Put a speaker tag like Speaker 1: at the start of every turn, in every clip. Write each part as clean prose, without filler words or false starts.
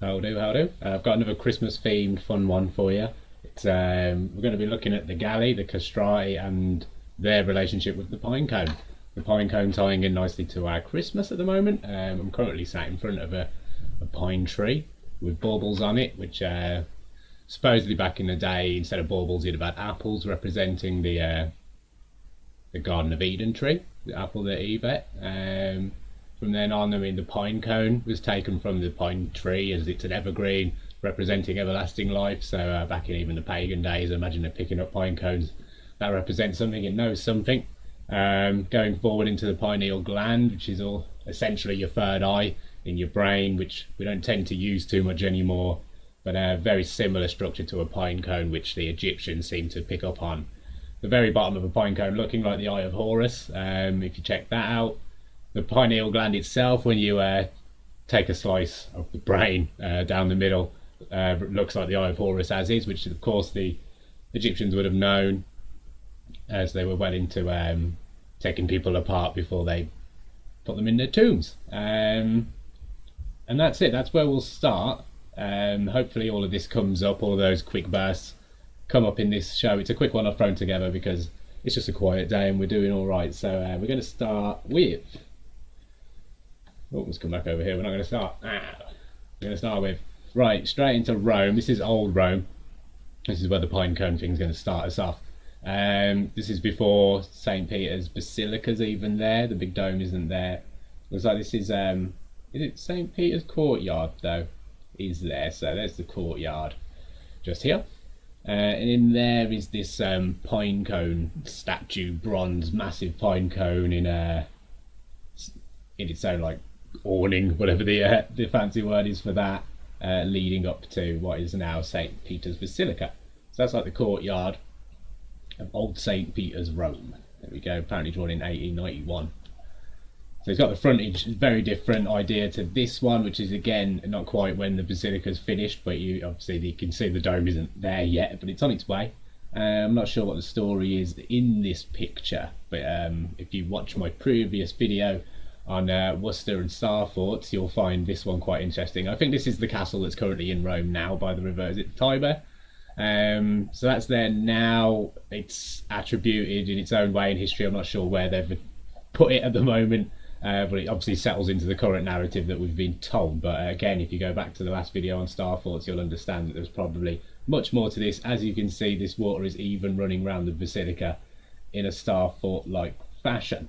Speaker 1: How do, how do? I've got another Christmas themed fun one for you. It's we're going to be looking at the Galli, the Castrati, and their relationship with the Pinecone. The Pinecone tying in nicely to our Christmas at the moment. I'm currently sat in front of a pine tree with baubles on it, which supposedly back in the day, instead of baubles, you'd have had apples representing the Garden of Eden tree, the apple that Eve ate. From then on, I mean, the pine cone was taken from the pine tree as it's an evergreen representing everlasting life. So back in even the pagan days, imagine they're picking up pine cones. That represents something, it knows something. Going forward into the pineal gland, which is all essentially your third eye in your brain, which we don't tend to use too much anymore, but a very similar structure to a pine cone, which the Egyptians seem to pick up on. The very bottom of a pine cone looking like the Eye of Horus, if you check that out. The pineal gland itself, when you take a slice of the brain down the middle, looks like the Eye of Horus as is, which of course the Egyptians would have known, as they were well into taking people apart before they put them in their tombs. And that's it, that's where we'll start. Hopefully all of this comes up, all of those quick bursts come up in this show. It's a quick one I've thrown together because it's just a quiet day and we're doing all right. So we're going to start with... Oh, let's come back over here. We're not going to start. We're going to start with... Right, straight into Rome. This is old Rome. This is where the pine cone thing's going to start us off. This is before St. Peter's Basilica's even there. The big dome isn't there. Looks like this is it St. Peter's courtyard though? Is there. So there's the courtyard just here. And in there is this pine cone statue, bronze, massive pine cone in its own like awning, whatever the fancy word is for that, leading up to what is now St. Peter's Basilica. So that's like the courtyard of old St. Peter's, Rome. There we go, apparently drawn in 1891. So it's got the frontage, very different idea to this one, which is again not quite when the basilica's finished, but you can see the dome isn't there yet, but it's on its way. I'm not sure what the story is in this picture, but if you watch my previous video on Worcester and Star Forts, you'll find this one quite interesting. I think this is the castle that's currently in Rome now by the river, is it Tiber? So that's there now. It's attributed in its own way in history. I'm not sure where they've put it at the moment. But it obviously settles into the current narrative that we've been told. But again, if you go back to the last video on Star Forts, you'll understand that there's probably much more to this. As you can see, this water is even running around the basilica in a Star Fort-like fashion.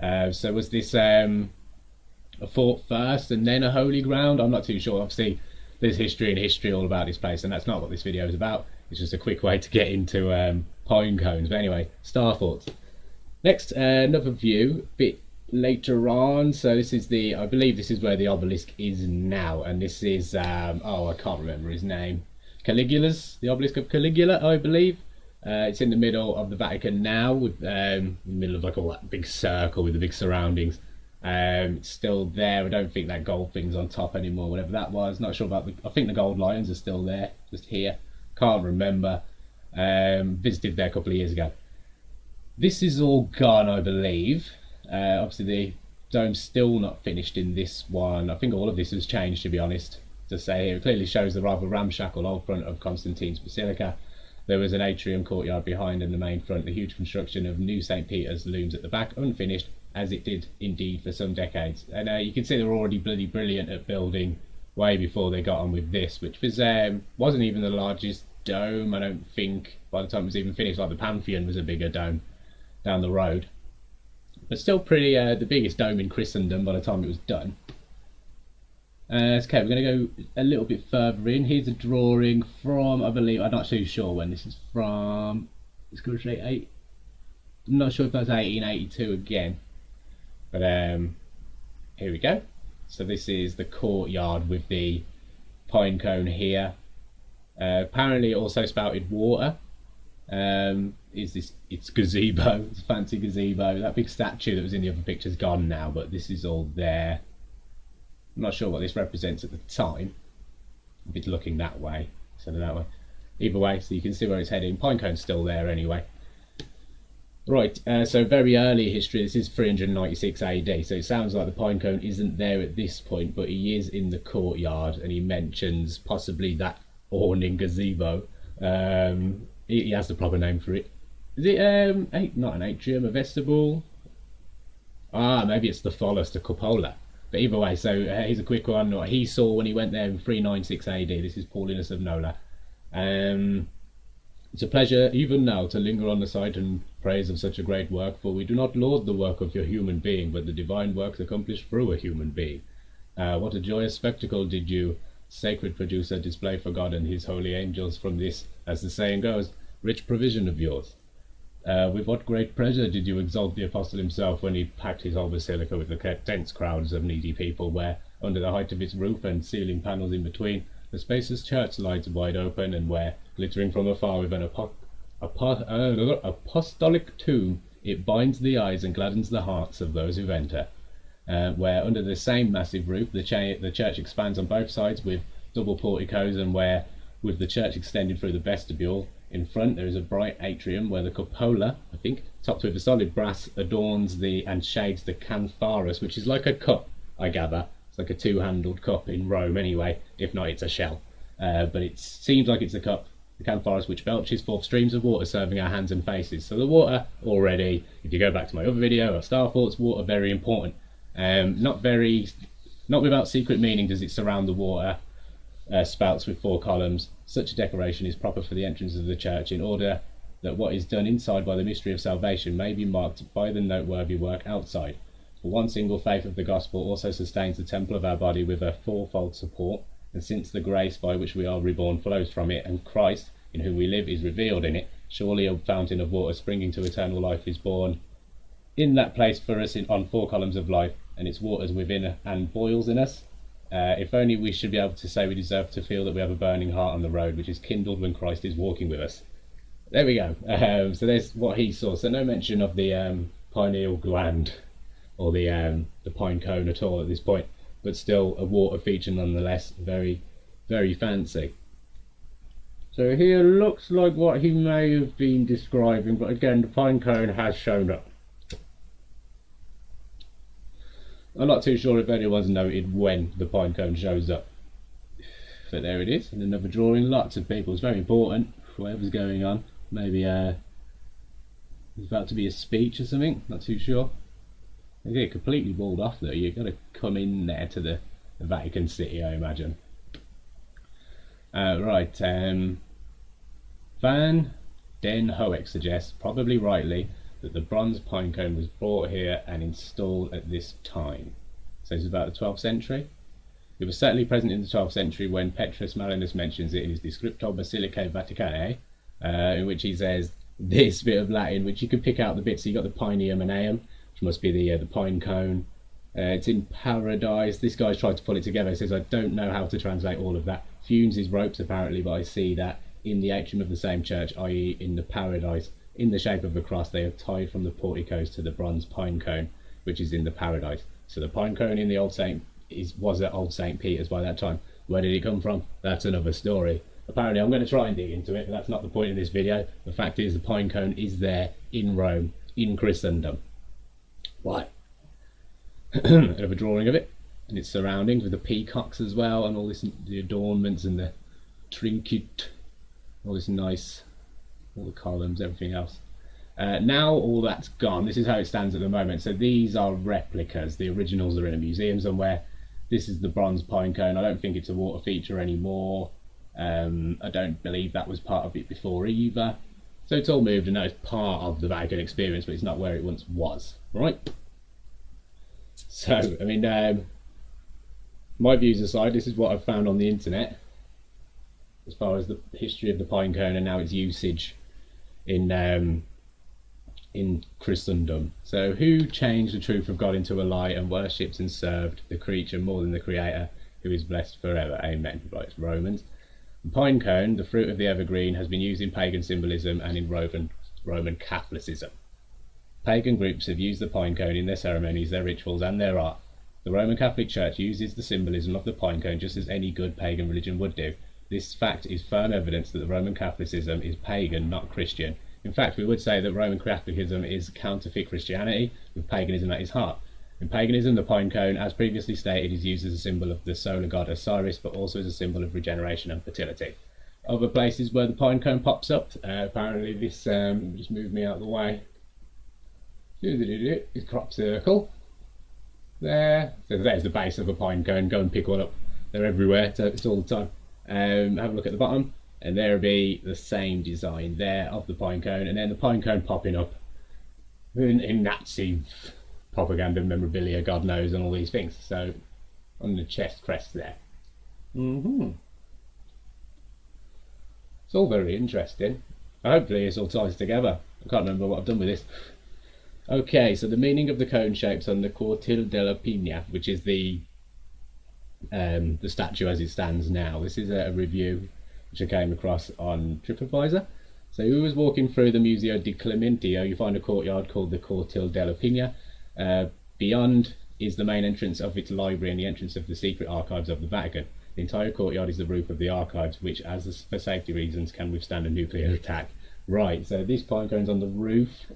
Speaker 1: So was this a fort first and then a holy ground? I'm not too sure. Obviously, there's history and history all about this place, and that's not what this video is about. It's just a quick way to get into pine cones. But anyway, Star Forts. Next, another view, bit later on. So this is I believe this is where the obelisk is now, and this is I can't remember his name. Caligula's, the obelisk of Caligula, I believe. It's in the middle of the Vatican now, with in the middle of like all that big circle with the big surroundings. It's still there. I don't think that gold thing's on top anymore, whatever that was. Not sure about I think the gold lions are still there, just here. Can't remember. Visited there a couple of years ago. This is all gone, I believe. Obviously the dome's still not finished in this one. I think all of this has changed, to be honest. To say here, it clearly shows the rather ramshackle old front of Constantine's Basilica. There was an atrium courtyard behind and the main front. The huge construction of new St. Peter's looms at the back, unfinished, as it did indeed for some decades. And you can see they were already bloody brilliant at building way before they got on with this, which was wasn't even the largest dome, I don't think, by the time it was even finished. Like the Pantheon was a bigger dome down the road. But still pretty, the biggest dome in Christendom by the time it was done. Okay, we're going to go a little bit further in. Here's a drawing from, I believe, I'm not too sure when this is from. It's going to say I'm not sure if that's 1882 again. But here we go. So this is the courtyard with the pine cone here. Apparently it also spouted water. It's gazebo, it's a fancy gazebo. That big statue that was in the other picture's gone now, but this is all there. I'm not sure what this represents at the time. If it's looking that way, instead of that way. Either way, so you can see where it's heading. Pinecone's still there anyway. Right, so very early history, this is 396 AD, so it sounds like the Pinecone isn't there at this point, but he is in the courtyard, and he mentions possibly that awning gazebo. He has the proper name for it. Is it not an atrium, a vestibule? Ah, maybe it's the Follis, the cupola. But either way, so here's a quick one. What he saw when he went there in 396 AD. This is Paulinus of Nola. It's a pleasure even now to linger on the site and praise of such a great work, for we do not laud the work of your human being, but the divine works accomplished through a human being. What a joyous spectacle did you, sacred producer, display for God and his holy angels from this, as the saying goes, rich provision of yours. With what great pleasure did you exalt the apostle himself when he packed his whole basilica with the dense crowds of needy people, where, under the height of its roof and ceiling panels in between, the spacious church lies wide open, and where, glittering from afar with an apostolic tomb, it binds the eyes and gladdens the hearts of those who enter. Where, under the same massive roof, the church expands on both sides with double porticos, and where, with the church extended through the vestibule, in front there is a bright atrium where the cupola, I think, topped with a solid brass, adorns and shades the cantharius, which is like a cup, I gather. It's like a two-handled cup in Rome anyway, if not it's a shell. But it seems like it's a cup, the cantharius, which belches forth streams of water serving our hands and faces. So the water already, if you go back to my other video, or Star Thoughts, water very important. Not without secret meaning does it surround the water spouts with 4 columns. Such a decoration is proper for the entrance of the church, in order that what is done inside by the mystery of salvation may be marked by the noteworthy work outside. For one single faith of the gospel also sustains the temple of our body with a fourfold support, and since the grace by which we are reborn flows from it, and Christ, in whom we live, is revealed in it, surely a fountain of water springing to eternal life is born in that place for us on 4 columns of life, and its waters within and boils in us. If only we should be able to say we deserve to feel that we have a burning heart on the road, which is kindled when Christ is walking with us. There we go. So there's what he saw. So no mention of the pineal gland or the pine cone at all at this point, but still a water feature nonetheless. Very, very fancy. So here looks like what he may have been describing, but again the pine cone has shown up. I'm not too sure if anyone's noted when the pine cone shows up. But there it is, in another drawing. Lots of people. It's very important, whatever's going on. Maybe there's about to be a speech or something, not too sure. They get completely walled off though. You've got to come in there to the Vatican City, I imagine. Right, Van den Hoek suggests, probably rightly, that the bronze pine cone was brought here and installed at this time. So it's about the 12th century. It was certainly present in the 12th century when Petrus Marinus mentions it in his Descriptor Basilicae Vaticanae, in which he says this bit of Latin, which you can pick out the bits. So you got the pineum and aeum, which must be the pine cone. It's in paradise. This guy's tried to pull it together. He says, I don't know how to translate all of that. Fumes is ropes apparently, but I see that in the atrium of the same church, i.e. in the paradise, in the shape of a cross, they are tied from the porticos to the bronze pine cone, which is in the paradise. So the pine cone in the was at Old St. Peter's by that time. Where did it come from? That's another story. Apparently I'm going to try and dig into it, but that's not the point of this video. The fact is the pine cone is there in Rome, in Christendom. Why? Another drawing of it, and its surroundings with the peacocks as well, and all this, the adornments and the trinket, all this nice, all the columns, everything else. Now all that's gone. This is how it stands at the moment. So these are replicas. The originals are in a museum somewhere. This is the bronze pine cone. I don't think it's a water feature anymore. I don't believe that was part of it before either. So it's all moved, and that is part of the Vatican experience, but it's not where it once was, right? So, I mean, my views aside, this is what I've found on the internet as far as the history of the pine cone and now its usage in Christendom. So, who changed the truth of God into a lie and worships and served the creature more than the Creator, who is blessed forever? Amen. Right, it's Romans. The pine cone, the fruit of the evergreen, has been used in pagan symbolism and in Roman Catholicism. Pagan groups have used the pine cone in their ceremonies, their rituals and their art. The Roman Catholic Church uses the symbolism of the pine cone just as any good pagan religion would do. This fact is firm evidence that the Roman Catholicism is pagan, not Christian. In fact, we would say that Roman Catholicism is counterfeit Christianity, with paganism at its heart. In paganism, the pine cone, as previously stated, is used as a symbol of the solar god Osiris, but also as a symbol of regeneration and fertility. Other places where the pine cone pops up, apparently this, just move me out of the way, is crop circle. There, so there's the base of a pine cone. Go and pick one up. They're everywhere, so it's all the time. Have a look at the bottom, and there'll be the same design there of the pine cone, and then the pine cone popping up in Nazi propaganda memorabilia, God knows, and all these things. So on the chest crest there. It's all very interesting. Hopefully it's all ties together. I can't remember what I've done with this. Okay, so the meaning of the cone shapes on the Cortil della Pina, which is the statue as it stands now. This is a review which I came across on TripAdvisor. So who was walking through the Museo di Clementio, you find a courtyard called the Cortil della Pina. Beyond is the main entrance of its library and the entrance of the secret archives of the Vatican. The entire courtyard is the roof of the archives, which, for safety reasons, can withstand a nuclear attack. Right, so this pine cone's on the roof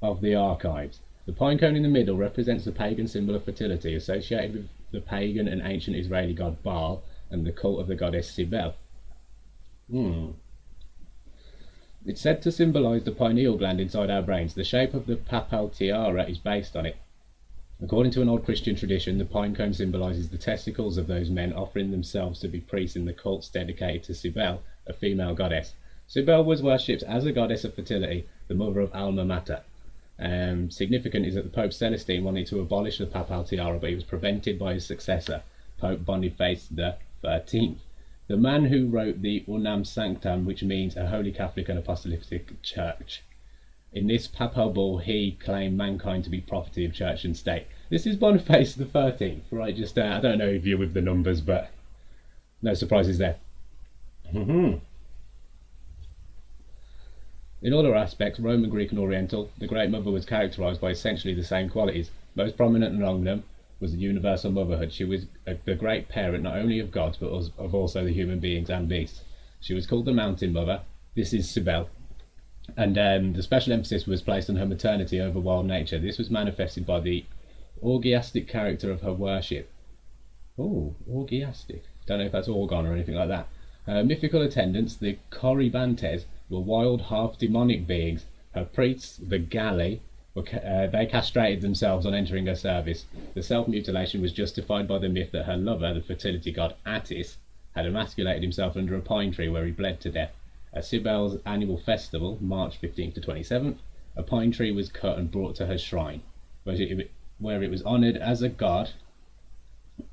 Speaker 1: of the archives. The pine cone in the middle represents the pagan symbol of fertility associated with the pagan and ancient Israeli god Baal and the cult of the goddess Cybele. It's said to symbolise the pineal gland inside our brains. The shape of the papal tiara is based on it. According to an old Christian tradition, the pine cone symbolises the testicles of those men offering themselves to be priests in the cults dedicated to Cybele, a female goddess. Cybele was worshipped as a goddess of fertility, the mother of Alma Mater. Significant is that the Pope Celestine wanted to abolish the papal tiara, but he was prevented by his successor, Pope Boniface XIII. The man who wrote the Unam Sanctam, which means a Holy Catholic and Apostolic Church. In this papal bull, he claimed mankind to be property of church and state. This is Boniface XIII, right? Just I don't know if you're with the numbers, but no surprises there. In all her aspects, Roman, Greek and Oriental, the Great Mother was characterised by essentially the same qualities. Most prominent among them was the universal motherhood. She was the great parent not only of gods, but of also the human beings and beasts. She was called the Mountain Mother. This is Cybele. And the special emphasis was placed on her maternity over wild nature. This was manifested by the orgiastic character of her worship. Oh, orgiastic. Don't know if that's organ or anything like that. Her mythical attendants, the Corybantes, were wild, half-demonic beings. Her priests, the Galli, they castrated themselves on entering her service. The self-mutilation was justified by the myth that her lover, the fertility god Attis, had emasculated himself under a pine tree where he bled to death. At Cybele's annual festival, March 15th to 27th, a pine tree was cut and brought to her shrine, where it was honoured as a god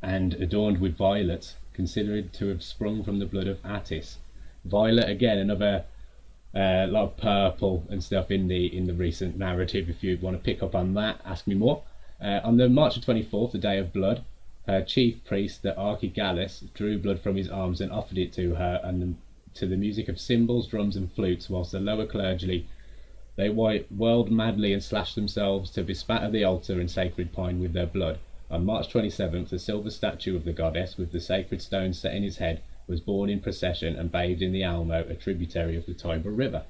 Speaker 1: and adorned with violets, considered to have sprung from the blood of Attis. Violet, again, another lot of purple and stuff in the recent narrative. If you want to pick up on that, ask me more. On the March 24th, the Day of Blood, her chief priest, the Archigallus, drew blood from his arms and offered it to her, and to the music of cymbals, drums and flutes, whilst the lower clergy, they whirled madly and slashed themselves to bespatter the altar and sacred pine with their blood. On March 27th, a silver statue of the goddess with the sacred stone set in his head was borne in procession and bathed in the Almo, a tributary of the Tiber River.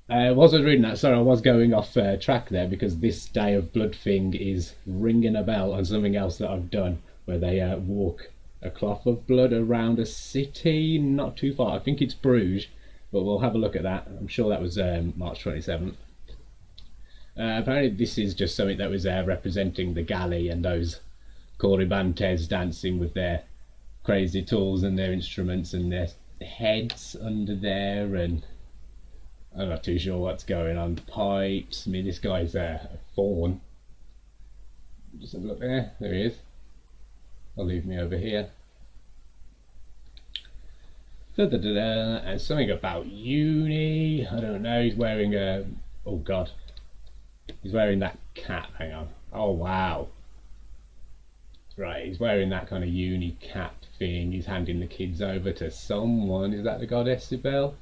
Speaker 1: Whilst I was reading that, sorry, I was going off track there, because this Day of Blood thing is ringing a bell on something else that I've done, where they walk a cloth of blood around a city not too far. I think it's Bruges, but we'll have a look at that. I'm sure that was March 27th. Apparently this is just something that was representing the Galli and those Corybantes dancing with their crazy tools and their instruments and their heads under there, and I'm not too sure what's going on. Pipes. I mean, this guy's a faun. Just have a look there. There he is. I'll leave me over here. And something about uni. I don't know. He's wearing a. Oh God. He's wearing that cap. Hang on. Oh wow. Right. He's wearing that kind of uni cap thing. He's handing the kids over to someone. Is that the goddess Cybele?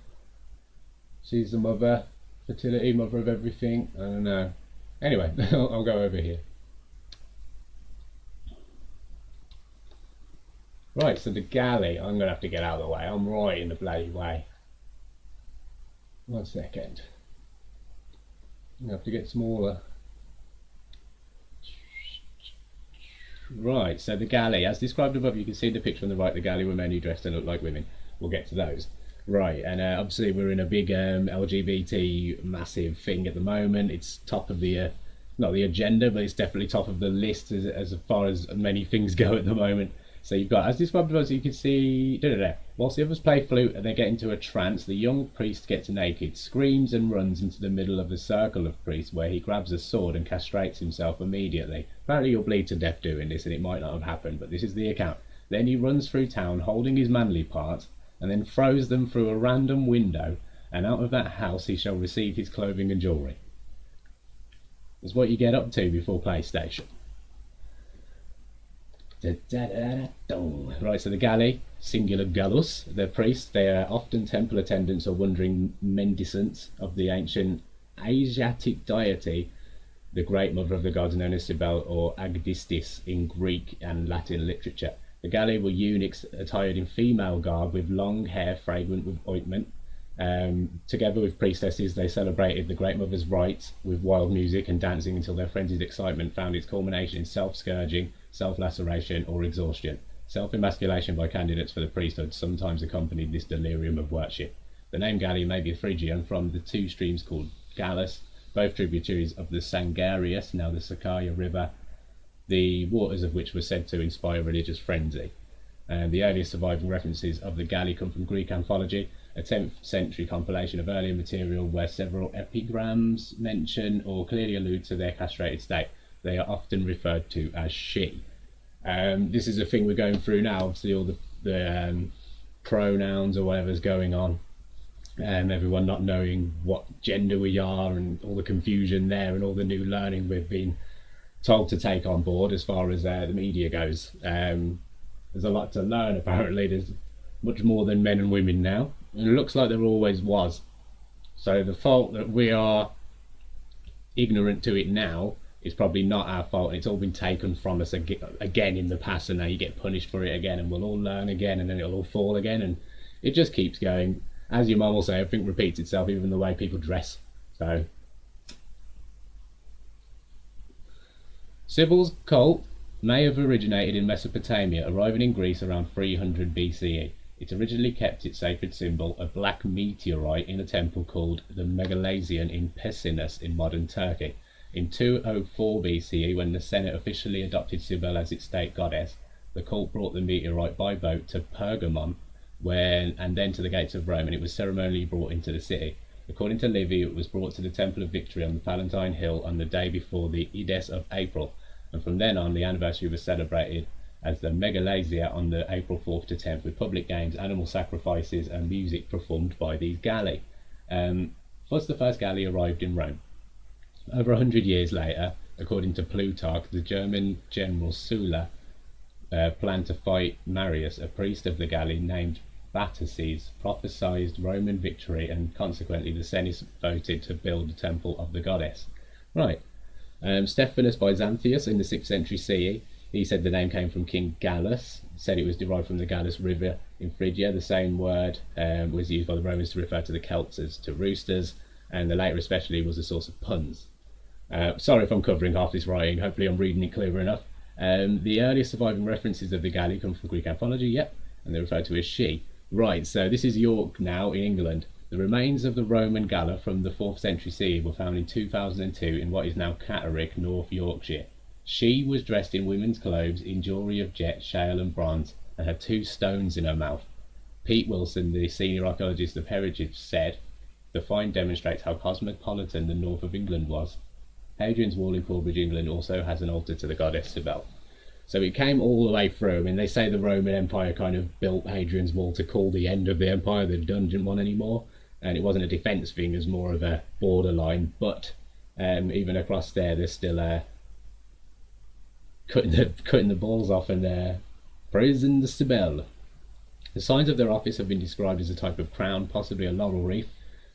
Speaker 1: She's the mother, fertility, mother of everything. I don't know. Anyway, I'll go over here. Right, so the Galli, I'm going to have to get out of the way. I'm right in the bloody way. 1 second. I have to get smaller. Right, so the Galli, as described above, you can see the picture on the right. The Galli were men who dressed and looked like women. We'll get to those. Right, and obviously we're in a big LGBT massive thing at the moment. It's top of the, not the agenda, but it's definitely top of the list as far as many things go at the moment. So you've got, as described above, so you can see, whilst the others play flute and they get into a trance, the young priest gets naked, screams and runs into the middle of the circle of priests, where he grabs a sword and castrates himself immediately. Apparently you'll bleed to death doing this, and it might not have happened, but this is the account. Then he runs through town holding his manly parts, and then throws them through a random window, and out of that house he shall receive his clothing and jewellery. That's what you get up to before PlayStation. Right, so the Galli, singular Gallus, they're priests. They are often temple attendants or wandering mendicants of the ancient Asiatic deity, the great mother of the gods, known as Cybele or Agdistis in Greek and Latin literature. The Galli were eunuchs attired in female garb with long hair fragrant with ointment. Together with priestesses, they celebrated the Great Mother's rites with wild music and dancing until their frenzied excitement found its culmination in self-scourging, self-laceration or exhaustion. Self-emasculation by candidates for the priesthood sometimes accompanied this delirium of worship. The name Galli may be Phrygian from the two streams called Gallus, both tributaries of the Sangarius, now the Sakarya River, the waters of which were said to inspire religious frenzy. The earliest surviving references of the Galli come from Greek anthology, a 10th century compilation of earlier material where several epigrams mention or clearly allude to their castrated state. They are often referred to as she. This is a thing we're going through now, obviously all the pronouns or whatever's going on, everyone not knowing what gender we are and all the confusion there and all the new learning we've been told to take on board as far as the media goes. There's a lot to learn apparently. There's much more than men and women now, and it looks like there always was. So the fault that we are ignorant to it now is probably not our fault. It's all been taken from us again in the past, and now you get punished for it again, and we'll all learn again, and then it'll all fall again, and it just keeps going. As your mum will say, everything repeats itself, even the way people dress. So Cybele's cult may have originated in Mesopotamia, arriving in Greece around 300 BCE. It originally kept its sacred symbol, a black meteorite, in a temple called the Megalasian in Pessinus in modern Turkey. In 204 BCE, when the Senate officially adopted Cybele as its state goddess, the cult brought the meteorite by boat to Pergamon, and then to the gates of Rome, and it was ceremonially brought into the city. According to Livy, it was brought to the Temple of Victory on the Palatine Hill on the day before the Ides of April, and from then on the anniversary was celebrated as the Megalasia on the April 4th to 10th, with public games, animal sacrifices and music performed by these Galli. Once the first Galli arrived in Rome, over 100 years later, according to Plutarch, the German general Sulla planned to fight Marius, a priest of the Galli named Vataces, prophesied Roman victory, and consequently the Senate voted to build a temple of the goddess. Right. Stephanus Byzantius in the 6th century CE, he said the name came from King Gallus, said it was derived from the Gallus River in Phrygia. The same word was used by the Romans to refer to the Celts as to roosters, and the later especially was a source of puns. Sorry if I'm covering half this writing, hopefully I'm reading it clear enough. The earliest surviving references of the Galli come from Greek anthology, yep, and they're referred to as she. Right, so this is York now in England. The remains of the Roman Galla from the 4th century CE were found in 2002 in what is now Catterick, North Yorkshire. She was dressed in women's clothes in jewellery of jet, shale and bronze, and had 2 stones in her mouth. Pete Wilson, the senior archaeologist of Heritage, said, "The find demonstrates how cosmopolitan the north of England was." Hadrian's Wall in Corbridge, England also has an altar to the goddess Cybele. So it came all the way through. I mean, they say the Roman Empire kind of built Hadrian's Wall to call the end of the empire. They didn't want any more, and it wasn't a defence thing, it was more of a borderline. But even across there, they're still cutting the balls off and praising the Cybele. The signs of their office have been described as a type of crown, possibly a laurel wreath.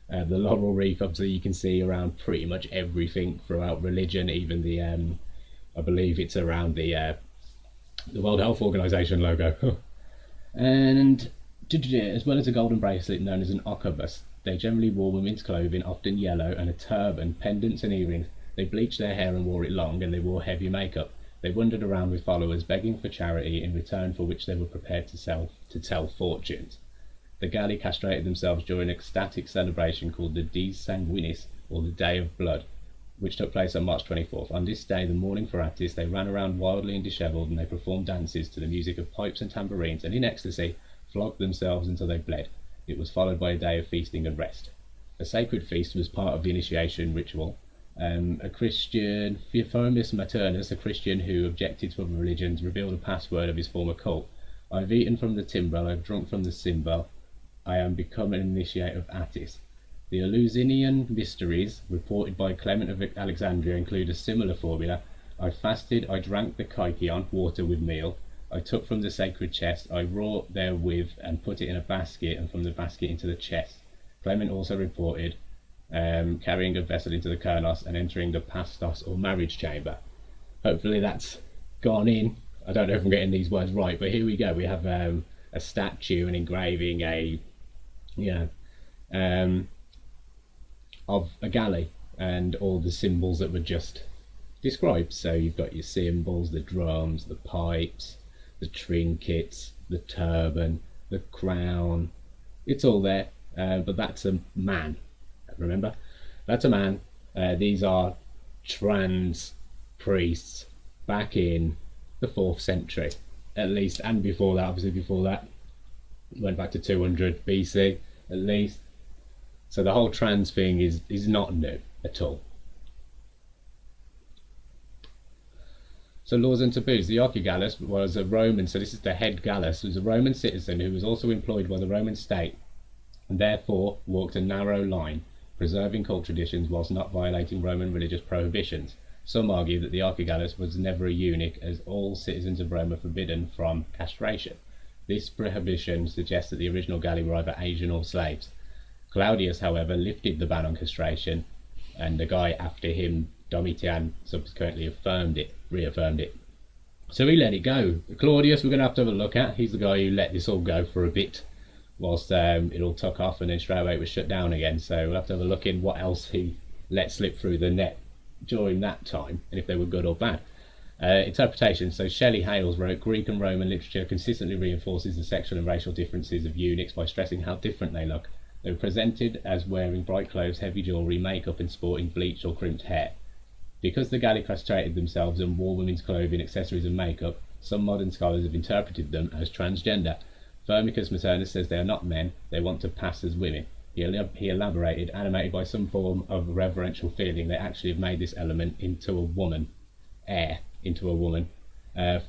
Speaker 1: The laurel wreath, obviously, you can see around pretty much everything throughout religion, even the I believe it's around the World Health Organization logo. And as well as a golden bracelet known as an occubus. They generally wore women's clothing, often yellow, and a turban, pendants and earrings. They bleached their hair and wore it long, and they wore heavy makeup. They wandered around with followers, begging for charity, in return for which they were prepared to tell fortunes. The Galli castrated themselves during an ecstatic celebration called the Dies Sanguinis, or the Day of Blood, which took place on March 24th. On this day, the morning for Attis, they ran around wildly and dishevelled, and they performed dances to the music of pipes and tambourines, and in ecstasy flogged themselves until they bled. It was followed by a day of feasting and rest. A sacred feast was part of the initiation ritual. A Christian, Firmus Maternus, a Christian who objected to other religions, revealed a password of his former cult. I have eaten from the timbrel, I have drunk from the cymbal, I am become an initiate of Attis. The Eleusinian mysteries, reported by Clement of Alexandria, include a similar formula. I fasted, I drank the kykion, water with meal, I took from the sacred chest, I wrought therewith and put it in a basket, and from the basket into the chest. Clement also reported carrying a vessel into the kernos and entering the pastos or marriage chamber. Hopefully that's gone in. I don't know if I'm getting these words right, but here we go. We have a statue, an engraving, of a galley, and all the symbols that were just described. So you've got your cymbals, the drums, the pipes, the trinkets, the turban, the crown. It's all there, but that's a man. Remember, that's a man. These are trans priests back in the 4th century, at least, and before that, obviously before that, went back to 200 BC at least. So the whole trans thing is not new at all. So laws and taboos. The Archigallus was a Roman, so this is the head Gallus, was a Roman citizen who was also employed by the Roman state, and therefore walked a narrow line, preserving cult traditions whilst not violating Roman religious prohibitions. Some argue that the Archigallus was never a eunuch, as all citizens of Rome are forbidden from castration. This prohibition suggests that the original Galli were either Asian or slaves. Claudius, however, lifted the ban on castration, and the guy after him, Domitian, subsequently reaffirmed it. So he let it go. Claudius, we're going to have a look at. He's the guy who let this all go for a bit, whilst it all took off, and then straight away it was shut down again. So we'll have to have a look in what else he let slip through the net during that time, and if they were good or bad. Interpretation. So Shelley Hales wrote, Greek and Roman literature consistently reinforces the sexual and racial differences of eunuchs by stressing how different they look. They were presented as wearing bright clothes, heavy jewellery, makeup, and sporting bleached or crimped hair. Because the Galli castrated themselves and wore women's clothing, accessories and makeup, some modern scholars have interpreted them as transgender. Firmicus Maternus says they are not men, they want to pass as women. He elaborated, animated by some form of reverential feeling, they actually have made this element into a woman,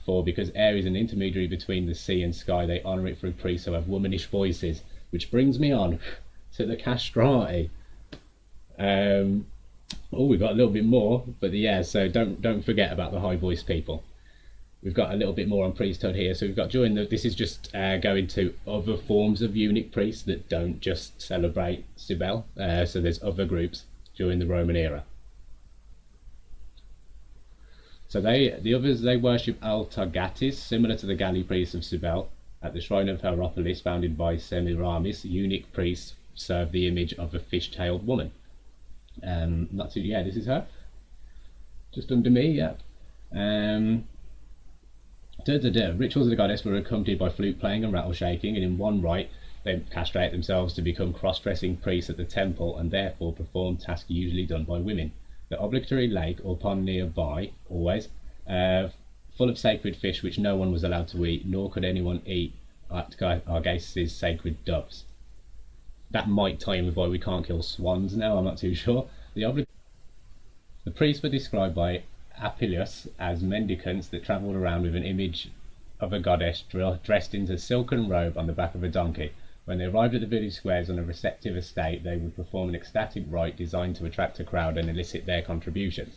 Speaker 1: for because air is an intermediary between the sea and sky, they honour it through priests who have womanish voices, which brings me on to the castrati. We've got a little bit more, but so don't forget about the high voiced people. We've got a little bit more on priesthood here. So we've got this is just going to other forms of eunuch priests that don't just celebrate Cybele. So there's other groups during the Roman era. So the others, they worship Altargatis, similar to the Galli priests of Cybele. At the shrine of Heropolis, founded by Semiramis, eunuch priests serve the image of a fish-tailed woman. This is her, just under me. Rituals of the goddess were accompanied by flute playing and rattle shaking, and in one rite they castrate themselves to become cross-dressing priests at the temple, and therefore perform tasks usually done by women. The obligatory lake or pond nearby, always, full of sacred fish which no one was allowed to eat, nor could anyone eat Argasis' sacred doves. That might tie in with why we can't kill swans now, I'm not too sure. The priests were described by Appius as mendicants that travelled around with an image of a goddess dressed in a silken robe on the back of a donkey. When they arrived at the village squares on a receptive estate, they would perform an ecstatic rite designed to attract a crowd and elicit their contributions.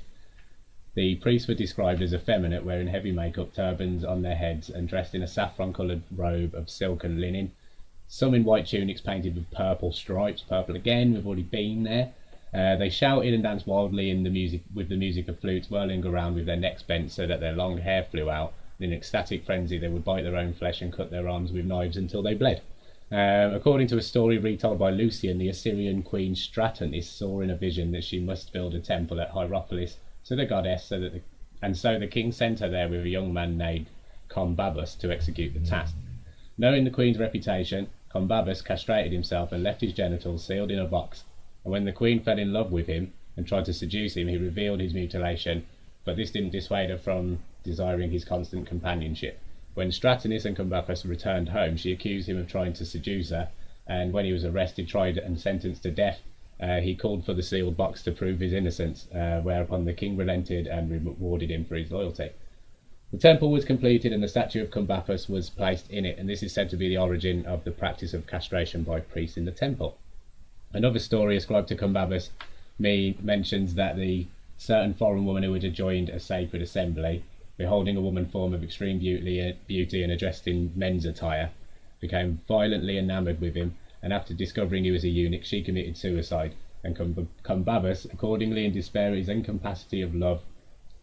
Speaker 1: The priests were described as effeminate, wearing heavy makeup, turbans on their heads, and dressed in a saffron-coloured robe of silk and linen. Some in white tunics painted with purple stripes. Purple again, we've already been there. They shouted and danced wildly with the music of flutes, whirling around with their necks bent so that their long hair flew out. In an ecstatic frenzy, they would bite their own flesh and cut their arms with knives until they bled. According to a story retold by Lucian, the Assyrian queen Stratonnis saw in a vision that she must build a temple at Hierapolis to the goddess, so the king sent her there with a young man named Combabus to execute the task. Knowing the queen's reputation, Combabus castrated himself and left his genitals sealed in a box, and when the queen fell in love with him and tried to seduce him, he revealed his mutilation, but this didn't dissuade her from desiring his constant companionship. When Stratonnis and Combabus returned home, she accused him of trying to seduce her, and when he was arrested, tried and sentenced to death, he called for the sealed box to prove his innocence, whereupon the king relented and rewarded him for his loyalty. The temple was completed and the statue of Combabus was placed in it, and this is said to be the origin of the practice of castration by priests in the temple. Another story ascribed to Combabus mentions that the certain foreign woman who had joined a sacred assembly, beholding a woman form of extreme beauty and addressed in men's attire, became violently enamoured with him, and after discovering he was a eunuch, she committed suicide, and Combabus, accordingly in despair at his incapacity of love,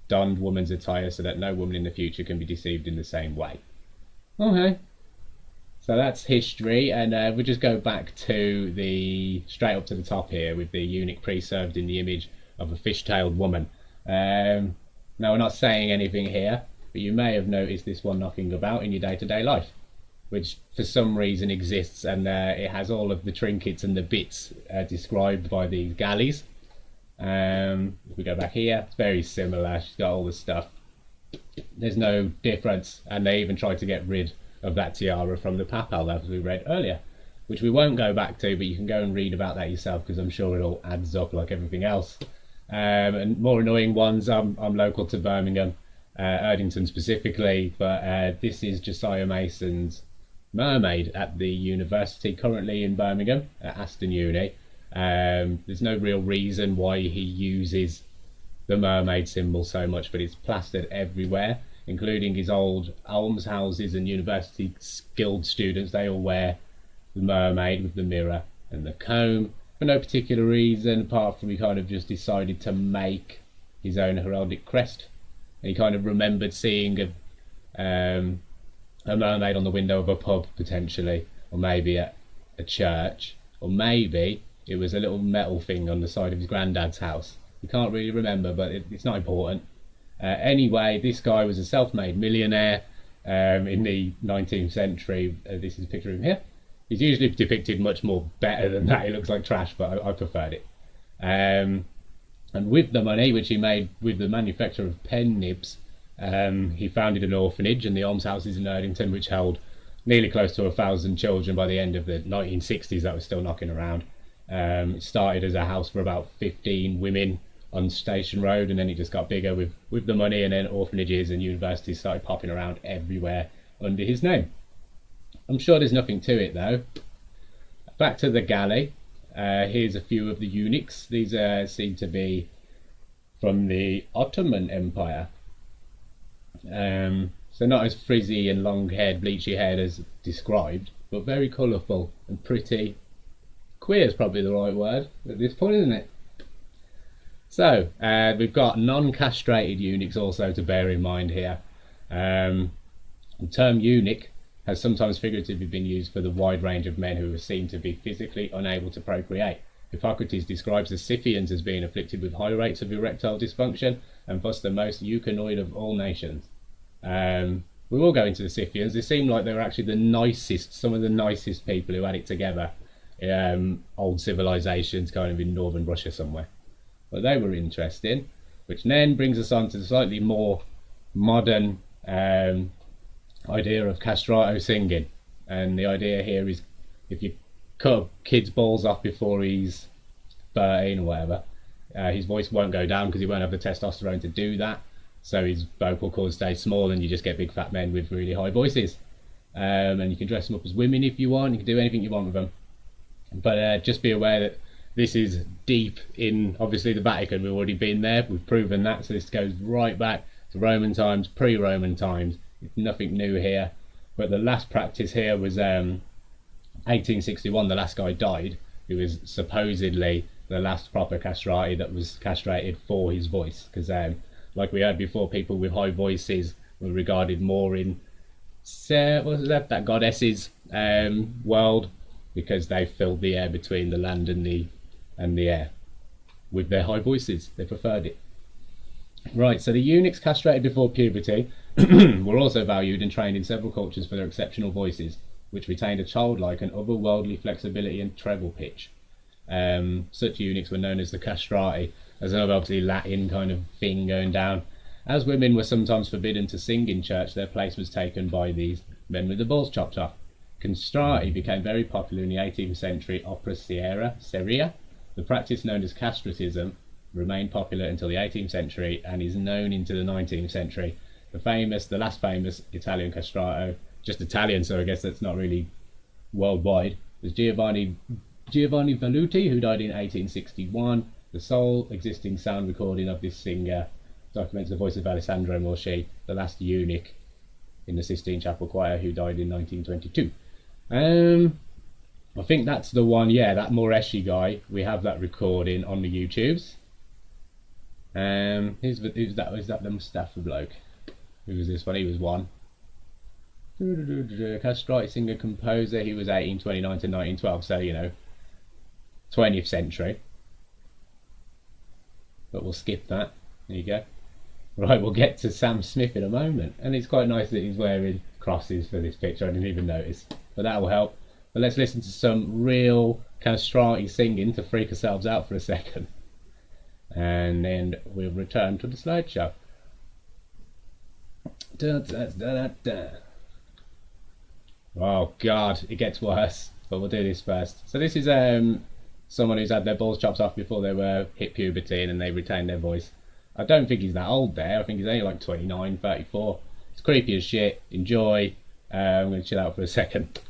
Speaker 1: donned woman's attire so that no woman in the future can be deceived in the same way. Okay, so that's history, and we'll just go back to straight up to the top here with the eunuch preserved in the image of a fish-tailed woman. Now, we're not saying anything here, but you may have noticed this one knocking about in your day-to-day life, which for some reason exists, and it has all of the trinkets and the bits described by these galleys. If we go back here, it's very similar. She's got all the stuff. There's no difference, and they even tried to get rid of that tiara from the papal, as we read earlier, which we won't go back to, but you can go and read about that yourself, because I'm sure it all adds up like everything else. And more annoying ones, I'm local to Birmingham, Erdington specifically, but this is Josiah Mason's mermaid at the university currently in Birmingham at Aston Uni. There's no real reason why he uses the mermaid symbol so much, but it's plastered everywhere, including his old almshouses and university guild students. They all wear the mermaid with the mirror and the comb for no particular reason, apart from he kind of just decided to make his own heraldic crest, and he kind of remembered seeing a mermaid on the window of a pub potentially, or maybe at a church, or maybe it was a little metal thing on the side of his granddad's house. You can't really remember, but it's not important. Anyway, this guy was a self-made millionaire in the 19th century. This is a picture of him here. He's usually depicted much more better than that. He looks like trash, but I preferred it. And with the money which he made with the manufacture of pen nibs, he founded an orphanage and the almshouses in Erdington, which held nearly close to 1,000 children by the end of the 1960s. That was still knocking around. It started as a house for about 15 women on Station Road, and then it just got bigger with the money, and then orphanages and universities started popping around everywhere under his name. I'm sure there's nothing to it though. Back to the Galli. Here's a few of the eunuchs. These seem to be from the Ottoman Empire. So not as frizzy and long-haired, bleachy haired as described, but very colourful and pretty. Queer is probably the right word at this point, isn't it? So we've got non-castrated eunuchs also to bear in mind here. The term eunuch has sometimes figuratively been used for the wide range of men who are seen to be physically unable to procreate. Hippocrates describes the Scythians as being afflicted with high rates of erectile dysfunction, and thus the most euconoid of all nations. We will go into the Scythians. They seem like they were actually the nicest, some of the nicest people who had it together. Old civilizations kind of in northern Russia somewhere. But they were interesting, which then brings us on to the slightly more modern idea of castrato singing. And the idea here is if you cut a kid's balls off before he's 13 or whatever, his voice won't go down because he won't have the testosterone to do that, so his vocal cords stay small and you just get big fat men with really high voices. And you can dress them up as women if you want, you can do anything you want with them. But just be aware that this is deep in, obviously, the Vatican. We've already been there, we've proven that, so this goes right back to Roman times, pre-Roman times. It's nothing new here. But the last practice here was 1861, the last guy died, who was supposedly the last proper castrati that was castrated for his voice, because like we heard before, people with high voices were regarded more in that goddesses world, because they filled the air between the land and the air with their high voices. They preferred it. Right, so the eunuchs castrated before puberty were also valued and trained in several cultures for their exceptional voices, which retained a childlike and otherworldly flexibility and treble pitch. Such eunuchs were known as the castrati, as another obviously Latin kind of thing going down. As women were sometimes forbidden to sing in church, their place was taken by these men with the balls chopped off. Castrati became very popular in the 18th century opera seria. The practice known as castratism remained popular until the 18th century and is known into the 19th century. The last famous Italian castrato, just Italian, so I guess that's not really worldwide, was Giovanni Velluti, who died in 1861. The sole existing sound recording of this singer documents the voice of Alessandro Morci, the last eunuch in the Sistine Chapel Choir, who died in 1922. I think that's the one, yeah, that Moreschi guy. We have that recording on the YouTubes. Who's that? Was that the Mustafa bloke? Who was this one? He was one. Castrati singer composer. He was 1829 to 1912, so 20th century. But we'll skip that. There you go. Right, we'll get to Sam Smith in a moment, and it's quite nice that he's wearing crosses for this picture. I didn't even notice, but that will help. But let's listen to some real castrati singing to freak ourselves out for a second, and then we'll return to the slideshow. Da, da, da, da, da. Oh God, it gets worse, but we'll do this first. So this is someone who's had their balls chopped off before they were hit puberty, and then they retained their voice. I don't think he's that old there. I think he's only like 29, 34. It's creepy as shit. Enjoy. I'm going to chill out for a second.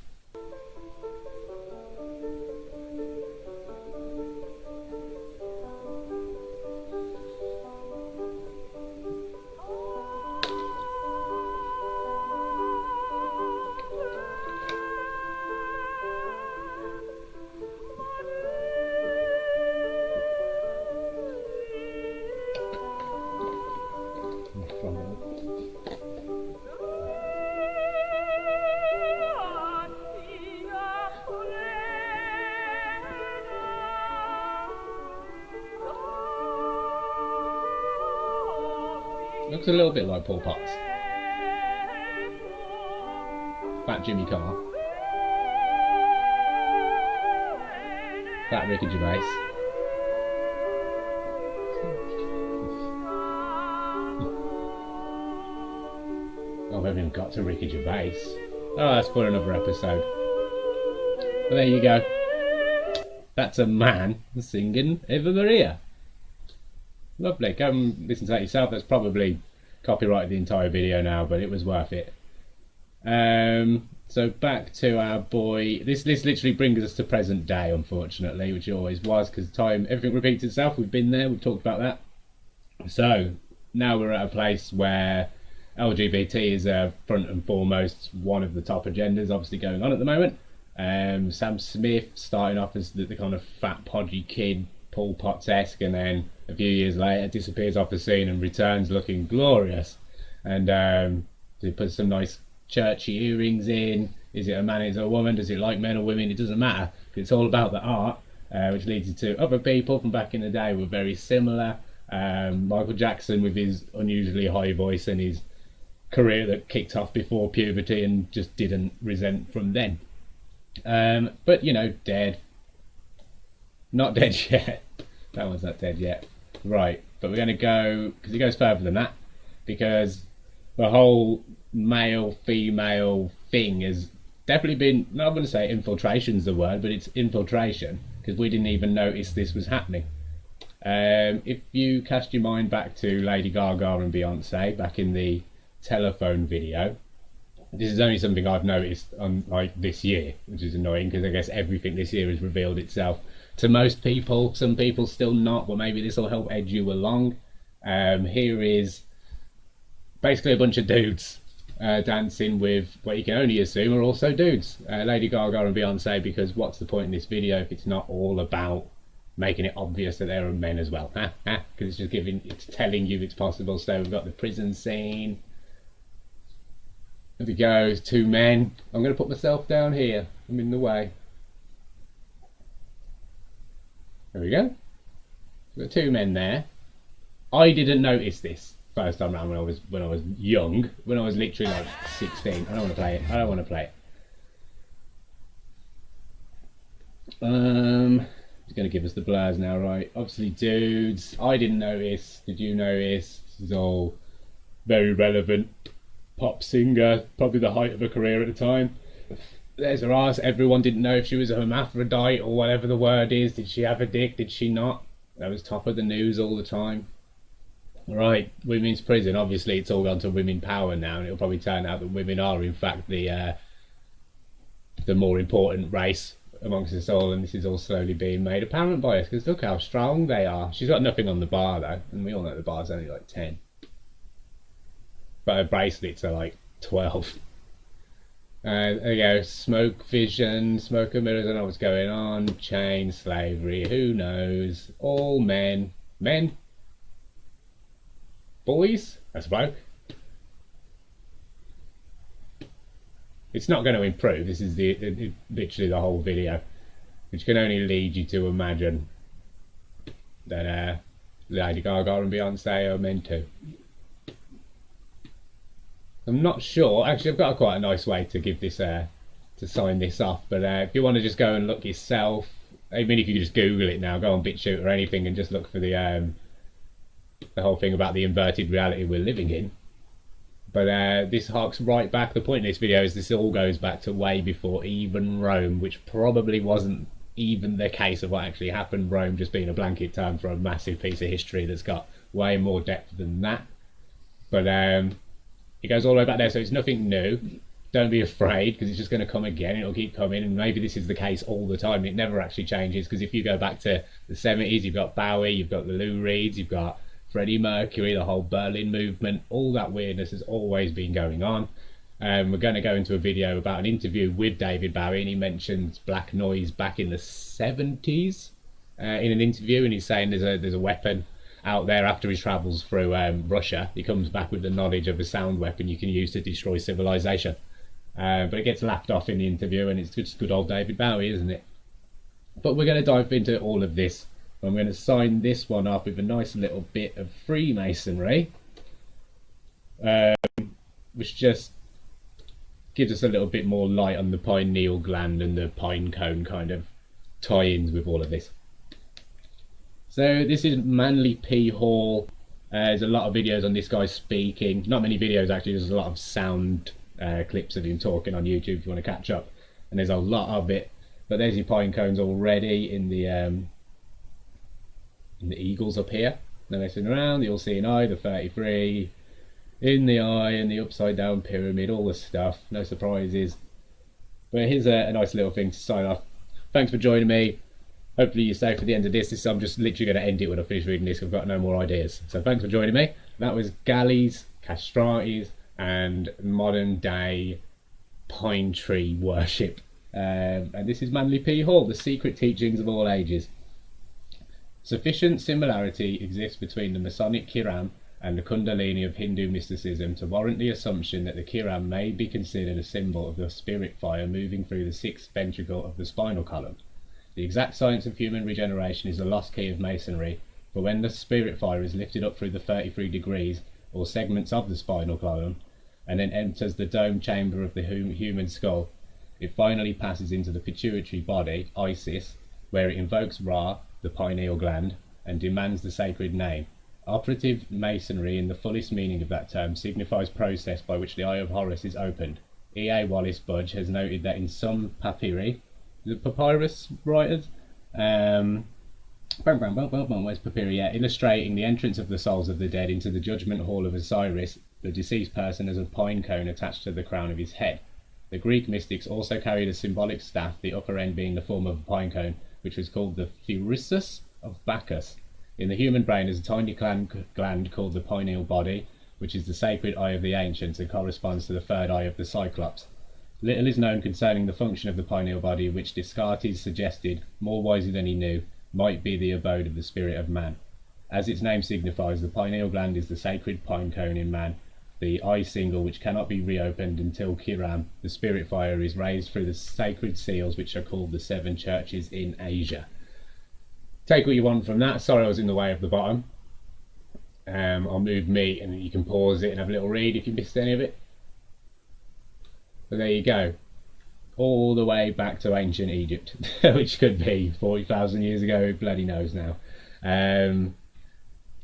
Speaker 1: Looks a little bit like Paul Potts. Fat Jimmy Carr. Fat Ricky Gervais. Oh, we haven't even got to Ricky Gervais. Oh, that's for another episode. But there you go. That's a man singing Eva Maria. Lovely. Go and listen to that yourself. That's probably copyrighted the entire video now, but it was worth it. So back to our boy. This literally brings us to present day, unfortunately, which it always was, because everything repeats itself. We've been there. We've talked about that. So now we're at a place where LGBT is front and foremost one of the top agendas, obviously going on at the moment. Sam Smith starting off as the kind of fat, podgy kid, Paul Potts-esque, and then a few years later disappears off the scene and returns looking glorious. And he puts some nice churchy earrings in. Is it a man, is it a woman, does it like men or women? It doesn't matter. It's all about the art, which leads you to other people from back in the day were very similar. Michael Jackson with his unusually high voice and his career that kicked off before puberty and just didn't resent from then. But dead. Not dead yet. That one's not dead yet. Right, but we're going to go, because it goes further than that, because the whole male-female thing has definitely been, not going to say infiltration's the word, but it's infiltration, because we didn't even notice this was happening. If you cast your mind back to Lady Gaga and Beyonce, back in the telephone video, this is only something I've noticed on this year, which is annoying, because I guess everything this year has revealed itself to most people. Some people still not, but maybe this will help edge you along. Here is basically a bunch of dudes dancing with what you can only assume are also dudes, Lady Gaga and Beyonce, because what's the point in this video if it's not all about making it obvious that there are men as well? Because it's telling you it's possible. So we've got the prison scene. There we go, 2 men. I'm going to put myself down here. I'm in the way. There we go. We've got 2 men there. I didn't notice this first time around when I was young, when I was literally like 16. I don't want to play it. I don't want to play it. He's going to give us the blurs now, right? Obviously, dudes. I didn't notice. Did you notice? This is all very relevant. Pop singer, probably the height of her career at the time. There's her ass. Everyone didn't know if she was a hermaphrodite or whatever the word is. Did she have a dick? Did she not? That was top of the news all the time. Right, women's prison. Obviously, it's all gone to women power now, and it'll probably turn out that women are, in fact, the more important race amongst us all, and this is all slowly being made apparent by us, because look how strong they are. She's got nothing on the bar, though, and we all know the bar's only like 10. But her bracelets are like 12. There you go, smoke vision, smoker mirrors, I don't know what's going on, chain slavery, who knows, all men. Men? Boys? That's a bloke. It's not going to improve, this is literally the whole video, which can only lead you to imagine that Lady Gaga and Beyonce are meant to. I'm not sure. Actually, I've got quite a nice way to give this to sign this off. But if you want to just go and look yourself, I mean, if you just Google it now, go on BitChute or anything, and just look for the whole thing about the inverted reality we're living in. But this harks right back. The point of this video is this all goes back to way before even Rome, which probably wasn't even the case of what actually happened. Rome just being a blanket term for a massive piece of history that's got way more depth than that. But it goes all the way back there, so it's nothing new. Don't be afraid, because it's just going to come again. It'll keep coming, and maybe this is the case all the time. It never actually changes, because if you go back to the 70s, you've got Bowie, you've got the Lou Reeds, you've got Freddie Mercury, the whole Berlin movement. All that weirdness has always been going on. We're going to go into a video about an interview with David Bowie, and he mentions black noise back in the 70s in an interview, and he's saying there's a weapon out there after he travels through Russia. He comes back with the knowledge of a sound weapon you can use to destroy civilization. But it gets laughed off in the interview, and it's just good old David Bowie, isn't it? But we're going to dive into all of this. I'm going to sign this one off with a nice little bit of Freemasonry, which just gives us a little bit more light on the pineal gland and the pine cone kind of tie-ins with all of this. So this is Manly P. Hall. There's a lot of videos on this guy speaking. Not many videos actually, there's a lot of sound clips of him talking on YouTube if you want to catch up. And there's a lot of it. But there's your pine cones already in the eagles up here. They're messing around, the all-seeing eye, the 33, in the eye and the upside down pyramid, all the stuff, no surprises. But here's a nice little thing to sign off. Thanks for joining me. Hopefully you stay for the end of this. I'm just literally going to end it when I finish reading this. I've got no more ideas. So thanks for joining me. That was Galli's, Castrati's and modern day pine tree worship. And this is Manly P. Hall, the secret teachings of all ages. Sufficient similarity exists between the Masonic Kiram and the Kundalini of Hindu mysticism to warrant the assumption that the Kiram may be considered a symbol of the spirit fire moving through the sixth ventricle of the spinal column. The exact science of human regeneration is the lost key of Masonry, for when the spirit fire is lifted up through the 33 degrees, or segments of the spinal column, and then enters the dome chamber of the human skull, it finally passes into the pituitary body, Isis, where it invokes Ra, the pineal gland, and demands the sacred name. Operative Masonry, in the fullest meaning of that term, signifies process by which the Eye of Horus is opened. E.A. Wallace Budge has noted that in some papyri, the papyrus writers, where's papyri? Yeah, illustrating the entrance of the souls of the dead into the judgment hall of Osiris, the deceased person has a pine cone attached to the crown of his head. The Greek mystics also carried a symbolic staff, the upper end being the form of a pine cone, which was called the Thyrsus of Bacchus. In the human brain is a tiny gland called the pineal body, which is the sacred eye of the ancients and corresponds to the third eye of the Cyclops. Little is known concerning the function of the pineal body, which Descartes suggested, more wisely than he knew, might be the abode of the spirit of man. As its name signifies, the pineal gland is the sacred pine cone in man, the eye single which cannot be reopened until Kiram, the spirit fire, is raised through the sacred seals which are called the 7 churches in Asia. Take what you want from that. Sorry I was in the way of the bottom. I'll move meat and you can pause it and have a little read if you missed any of it. But there you go. All the way back to ancient Egypt, which could be 40,000 years ago, who bloody knows now.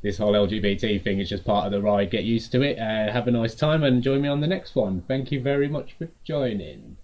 Speaker 1: This whole LGBT thing is just part of the ride. Get used to it. Have a nice time and join me on the next one. Thank you very much for joining.